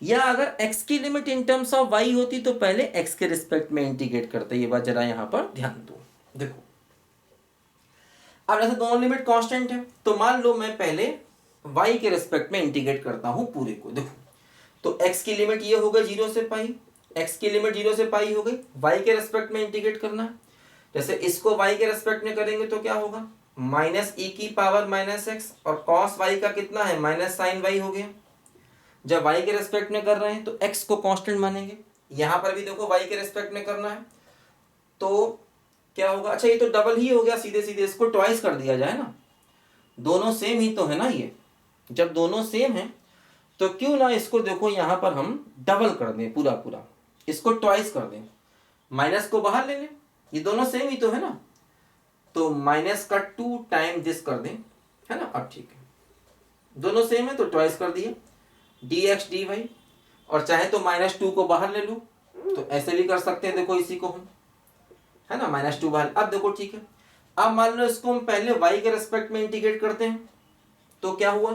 या अगर x की limit in terms of y होती तो पहले x के रेस्पेक्ट में इंटीग्रेट करते। ये बात जरा यहां पर ध्यान दो। देखो अब जैसे दोनों लिमिट कांस्टेंट है तो मान लो मैं पहले y के रेस्पेक्ट में इंटीग्रेट करता हूं पूरे को। देखो तो x की लिमिट ये हो गई 0 से पाई, x की लिमिट 0 से पाई हो गई, y के रेस्पेक्ट में इंटीग्रेट करना है। जैसे इसको y के रेस्पेक्ट में करेंगे तो क्या होगा माइनस ई की पावर माइनस एक्स, और कॉस y का कितना है माइनस साइन y हो गया। जब y के रेस्पेक्ट में कर रहे हैं तो x को कांस्टेंट मानेंगे, यहां पर भी देखो y के रेस्पेक्ट में करना है तो क्या होगा, अच्छा ये तो डबल ही हो गया, सीधे सीधे इसको ट्वाइस कर दिया जाए ना, दोनों सेम ही तो है ना। ये जब दोनों सेम है तो क्यों ना इसको देखो यहां पर हम डबल कर दें, पूरा पूरा इसको ट्वाइस कर दें, माइनस को बाहर ले लें, ये दोनों सेम ही तो है ना, तो माइनस का 2 टाइम दिस कर दें, है ना। अब ठीक है, दोनों सेम है तो ट्वाइस कर दिए डी एक्स डी वाई, और चाहे तो -2 को बाहर ले लो तो ऐसे भी कर सकते हैं। देखो इसी को हम, है ना, -2 बाहर। अब देखो ठीक है, अब मान लो इसको हम पहले y के रेस्पेक्ट में इंटीग्रेट करते हैं तो क्या हुआ,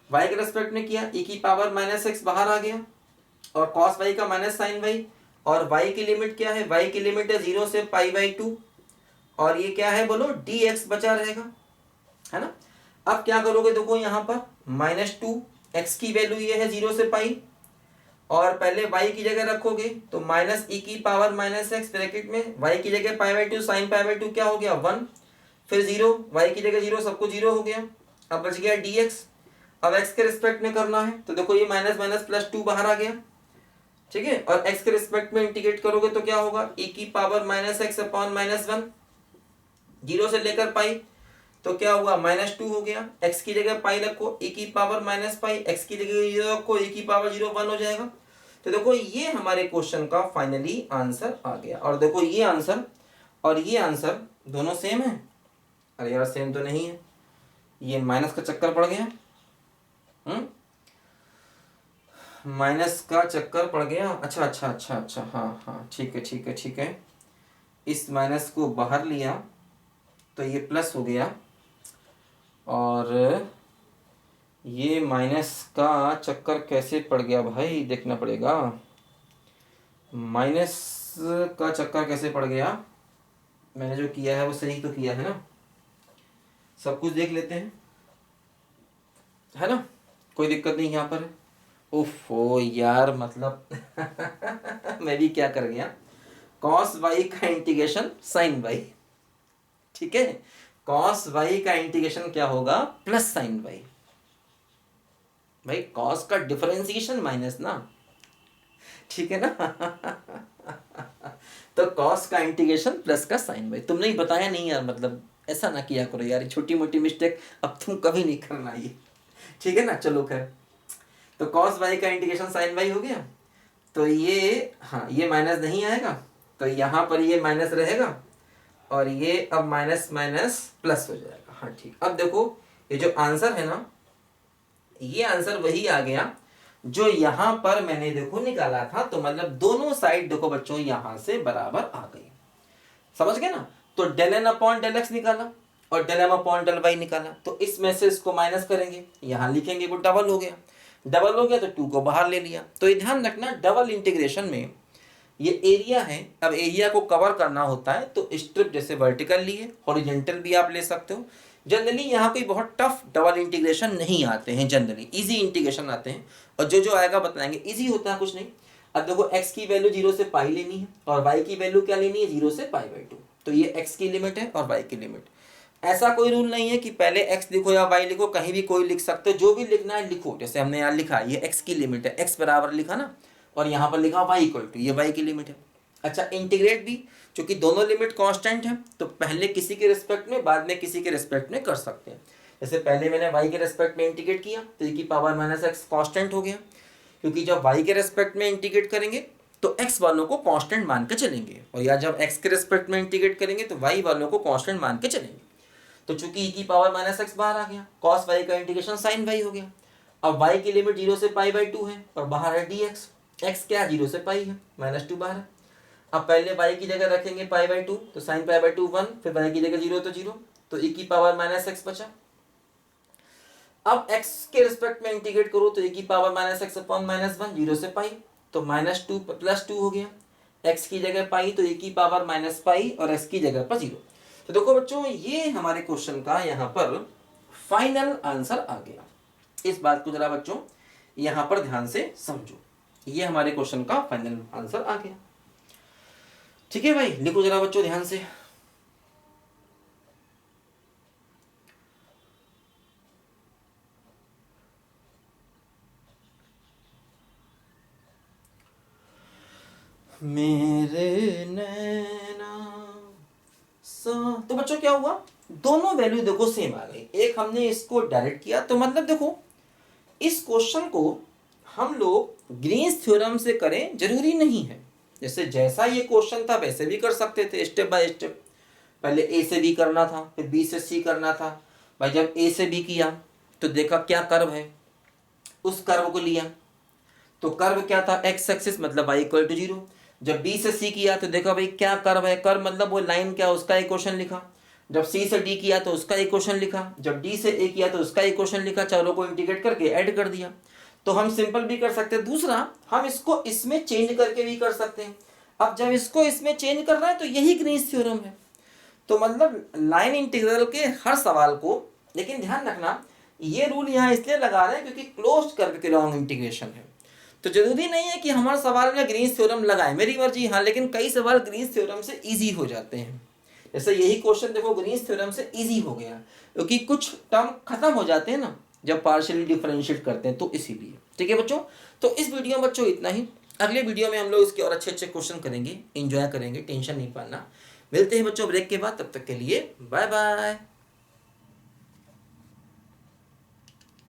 y के रेस्पेक्ट में किया e की पावर -x बाहर आ गया, और cos y का माइनस साइन y, और y की लिमिट क्या है, y की लिमिट है 0 से पाई बाई 2, और ये क्या है बोलो dx बचा रहेगा, है ना। अब क्या करोगे देखो यहाँ पर -2, x की वैल्यू ये है 0 से पाई, और पहले y की जगह रखोगे तो माइनस ई की पावर -x ब्रैकेट में y की जगह पाई बाई 2 साइन पाई बाई 2 क्या हो गया 1, फिर 0, y की जगह 0, सबको 0 हो गया। अब बच गया dx, अब x के रिस्पेक्ट में करना है तो देखो ये माइनस माइनस प्लस 2 बाहर आ गया, ठीक है। और x के रिस्पेक्ट में इंटीग्रेट करोगे तो क्या होगा e की पावर -x अपॉन -1, 0 से लेकर पाई तो क्या हुआ -2 हो गया, x की जगह पाई रखो e की पावर माइनस पाई, x की जगह 0 रखो e की पावर 0 1 हो जाएगा। तो देखो ये हमारे क्वेश्चन का फाइनली आंसर आ गया। और देखो ये आंसर और ये आंसर दोनों सेम है, अरे यार सेम तो नहीं है, ये माइनस का चक्कर पड़ गया, माइनस का चक्कर पड़ गया। अच्छा अच्छा अच्छा अच्छा, हाँ हाँ, ठीक है ठीक है ठीक है। इस माइनस को बाहर लिया तो ये प्लस हो गया, और ये माइनस का चक्कर कैसे पड़ गया भाई, देखना पड़ेगा। माइनस का चक्कर कैसे पड़ गया, मैंने जो किया है वो सही तो किया है ना, सब कुछ देख लेते हैं, है ना, कोई दिक्कत नहीं यहाँ पर। ओफो यार, मतलब मैं भी क्या कर गया, कॉस वाई का इंटीग्रेशन साइन वाई, ठीक है, कॉस वाई का इंटीग्रेशन क्या होगा, प्लस साइन वाई। भाई कॉस का डिफरेंशिएशन माइनस ना, ठीक है ना। तो कॉस का इंटीग्रेशन प्लस का साइन वाई। तुमने ही बताया नहीं यार, मतलब ऐसा ना किया करो यार, छोटी मोटी मिस्टेक अब तुम कभी नहीं करना ये, ठीक है ना। चलो खैर, तो कॉस वाई का इंटीग्रेशन साइन वाई हो गया, तो ये, हाँ ये माइनस नहीं आएगा, तो यहाँ पर ये माइनस रहेगा, और ये अब माइनस माइनस प्लस हो जाएगा। हाँ ठीक, अब देखो ये जो आंसर है ना, ये आंसर वही आ गया जो यहाँ पर मैंने देखो निकाला था। तो मतलब दोनों साइड देखो बच्चों यहाँ से बराबर आ गई, समझ गए ना। तो del N upon del X निकाला और del M upon del Y निकाला, तो इसमें से इसको माइनस करेंगे, यहाँ लिखेंगे, वो डबल हो गया, डबल हो गया तो 2 को बाहर ले लिया। तो ये ध्यान रखना, डबल इंटीग्रेशन में ये एरिया है, अब एरिया को कवर करना होता है तो स्ट्रिप जैसे वर्टिकल लिए, हॉरिजॉन्टल भी आप ले सकते हो। जनरली यहाँ कोई बहुत टफ डबल इंटीग्रेशन नहीं आते हैं, जनरली इजी इंटीग्रेशन आते हैं, और जो जो आएगा बताएंगे। इजी होता है कुछ नहीं। अब देखो x की वैल्यू 0 से पाई लेनी है, और y की वैल्यू क्या लेनी है, 0 से पाई बाई 2। तो ये x की लिमिट है और y की लिमिट। ऐसा कोई रूल नहीं है कि पहले x लिखो या y लिखो, कहीं भी कोई लिख सकते हो, जो भी लिखना है लिखो। जैसे हमने यहाँ लिखा ये x की लिमिट है, x बराबर लिखा ना, और यहाँ पर लिखा y इक्वल टू, ये y की लिमिट है। अच्छा, इंटीग्रेट भी, क्योंकि दोनों लिमिट कांस्टेंट है, तो पहले किसी के रिस्पेक्ट में, बाद में किसी के रिस्पेक्ट में कर सकते हैं। जैसे पहले मैंने y के रिस्पेक्ट में इंटीग्रेट किया तो e की पावर माइनस एक्स कांस्टेंट हो गया, क्योंकि जब y के रिस्पेक्ट में इंटीग्रेट करेंगे तो x वालों को कांस्टेंट मान के चलेंगे, और या जब x के रिस्पेक्ट में इंटीग्रेट करेंगे तो y वालों को कांस्टेंट मान के चलेंगे। तो चूंकि e की पावर माइनस एक्स बाहर आ गया, कॉस वाई का इंटीग्रेशन साइन वाई हो गया। अब y की लिमिट 0 से पाई बाई 2 है, और बाहर है dx, x क्या 0 से पाई है, माइनस 2 बाहर है। अब पहले y की जगह रखेंगे पाई बाई 2, तो साइन पाई बाई 2 1, फिर y की जगह 0 तो 0, तो e की पावर माइनस एक्स बचा। अब x के रिस्पेक्ट में इंटीग्रेट करो तो e की power minus x upon minus 1, 0 से पाई, तो माइनस 2 प्लस 2 हो गया। x की जगह पाई तो e की पावर माइनस पाई, और x की जगह पर 0। तो देखो बच्चों, ये हमारे क्वेश्चन का यहाँ पर फाइनल आंसर आ गया। इस बात को जरा बच्चों यहाँ पर ध्यान से समझो, ये हमारे क्वेश्चन का फाइनल आंसर आ गया। ठीक है भाई, लिखो जरा बच्चों ध्यान से। मेरे नैना तो बच्चों क्या हुआ, दोनों वैल्यू देखो सेम आ गई। एक हमने इसको डायरेक्ट किया, तो मतलब देखो इस क्वेश्चन को हम लोग ग्रीन्स थ्योरम से करें जरूरी नहीं है। जैसे जैसा ये क्वेश्चन था वैसे भी कर सकते थे, स्टेप बाय स्टेप। पहले ए से बी करना था, फिर बी से सी करना था। भाई जब ए से बी किया तो देखा क्या कर्व है, उस कर्व को लिया, तो कर्व क्या था, एक्स एक्सिस मतलब y इक्वल टू 0। जब b से c किया तो देखा भाई क्या कर्व है, कर्व मतलब वो लाइन क्या, उसका इक्वेशन लिखा। जब c से d किया तो उसका इक्वेशन लिखा। जब d से a किया तो उसका इक्वेशन लिखा। चारों को इंटीग्रेट करके ऐड कर दिया। तो हम सिंपल भी कर सकते हैं। दूसरा, हम इसको इसमें चेंज करके भी कर सकते हैं। अब जब इसको इसमें चेंज कर रहे हैं तो यही ग्रीन्स थ्योरम है। तो मतलब लाइन इंटीग्रल के हर सवाल को, लेकिन ध्यान रखना ये रूल यहाँ इसलिए लगा रहे हैं क्योंकि क्लोज्ड कर्व के लॉन्ग इंटीग्रेशन है। तो जरूरी नहीं है कि हमारे सवाल में ग्रीन्स थ्योरम लगाए, मेरी मर्जी, हाँ, लेकिन कई सवाल ग्रीन्स थ्योरम से इजी हो जाते हैं। जैसे यही क्वेश्चन देखो ग्रीन्स थ्योरम से इजी हो गया, क्योंकि कुछ टर्म खत्म हो जाते हैं ना जब पार्शियली डिफरेंशिएट करते हैं, तो इसीलिए। ठीक है बच्चों, तो इस वीडियो में बच्चों इतना ही। अगले वीडियो में हम लोग इसके और अच्छे अच्छे क्वेश्चन करेंगे, एंजॉय करेंगे, टेंशन नहीं पालना। मिलते हैं बच्चों ब्रेक के बाद, तब तक के लिए बाय बाय।